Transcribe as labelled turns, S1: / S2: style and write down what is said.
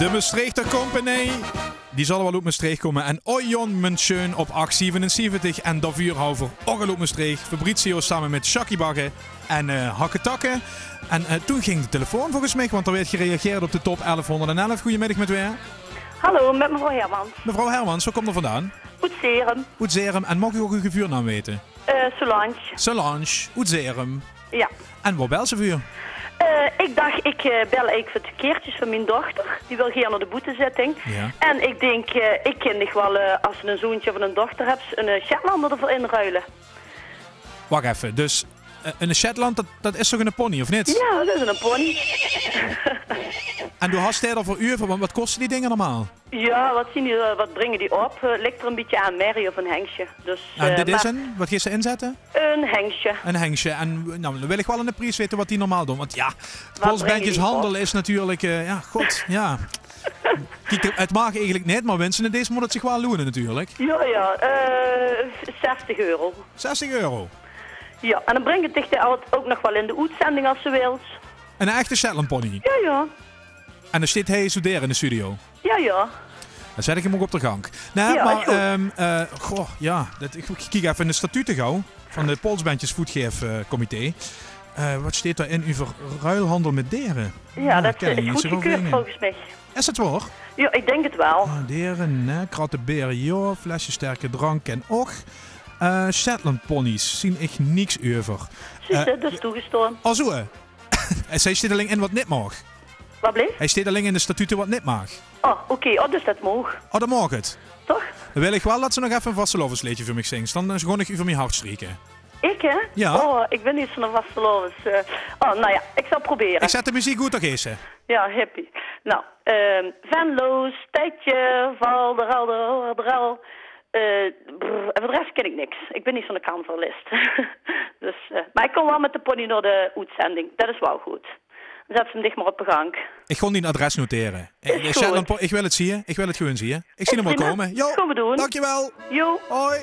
S1: De Maastrichter Company, die zal wel op Maastricht komen. En Ojon München op 877 en de Vuurhouwer ook op Maastricht. Fabrizio samen met Shaki Bagge en Hakketakken. En toen ging de telefoon volgens mij, want er werd gereageerd op de top 1111. Goedemiddag met weer.
S2: Hallo, met mevrouw Hermans.
S1: Mevrouw Hermans, waar komt er vandaan?
S2: Oetserum.
S1: Oetserum. En mag u ook uw gevuurnaam weten?
S2: Solange.
S1: Solange, Oetserum.
S2: Ja.
S1: En waar bel ze voor?
S2: Ik dacht, ik bel eigenlijk voor de keertjes van mijn dochter. Die wil gerne naar de boetezitting.
S1: Ja.
S2: En ik denk, ik kan nog wel, als ze een zoontje of een dochter hebt, een Shetlander ervoor inruilen.
S1: Wacht even, dus een Shetland, dat is toch een pony, of niet?
S2: Ja, dat is een pony.
S1: En doe hast hij er voor u, want wat kosten die dingen normaal?
S2: Ja, wat brengen die op? Ligt er een beetje aan merrie of een hengstje. Dus,
S1: En dit is een, wat gaat ze inzetten?
S2: Een hengstje.
S1: Een hengstje. En nou, dan wil ik wel in de prijs weten wat die normaal doen. Want ja, polsbandjeshandel is natuurlijk, ja, god, ja. Kijk, het mag eigenlijk niet, maar mensen in deze moet het zich wel lonen natuurlijk.
S2: Ja, 60 euro.
S1: 60 euro?
S2: Ja, en dan breng ik het ook nog wel in de uitzending als ze wilt.
S1: Een echte Shetland pony?
S2: Ja.
S1: En dan zit hij studeren in de studio?
S2: Ja.
S1: Dan zet ik hem ook op de gang. Nee,
S2: ja,
S1: maar, goh, ja, ik kijk even in de statuten gauw van de Polsbandjes Voetgeefcomité. Wat staat er in over ruilhandel met deren?
S2: Ja, dat is goed gekeurd volgens mij.
S1: Is het waar?
S2: Ja, ik denk het wel.
S1: Deren, nee, krattenberen, ja, flesje sterke drank en och. Shetland ponies, zien echt niks over.
S2: Dat is toegestaan.
S1: Oh zo, zij staat alleen in wat niet mag.
S2: Wat bleef?
S1: Hij staat alleen in de statuten wat niet mag.
S2: Oh, oké. Dus dat mag.
S1: Oh, dat mag het.
S2: Toch?
S1: Dan wil ik wel dat ze nog even een vastelovensliedje voor mij zingt. Dan gewoon nog over mijn hart strieken.
S2: Ik, hè?
S1: Ja.
S2: Oh, ik ben niet zo'n vastelovens. Oh, nou ja, ik zal proberen.
S1: Ik zet de muziek goed, toch eens?
S2: Ja, happy. Nou, Venloos, Tijdje, Valderal. En voor de rest ken ik niks. Ik ben niet zo'n kantelist. Dus, maar ik kom wel met de pony naar de uitzending. Dat is wel goed. Dan zet ze hem dicht maar op de gang.
S1: Ik ga niet een adres noteren. Ik wil het zien. Ik wil het gewoon zien. Ik zie hem wel komen. Jo,
S2: gaan we doen.
S1: Dankjewel.
S2: Jo.
S1: Hoi.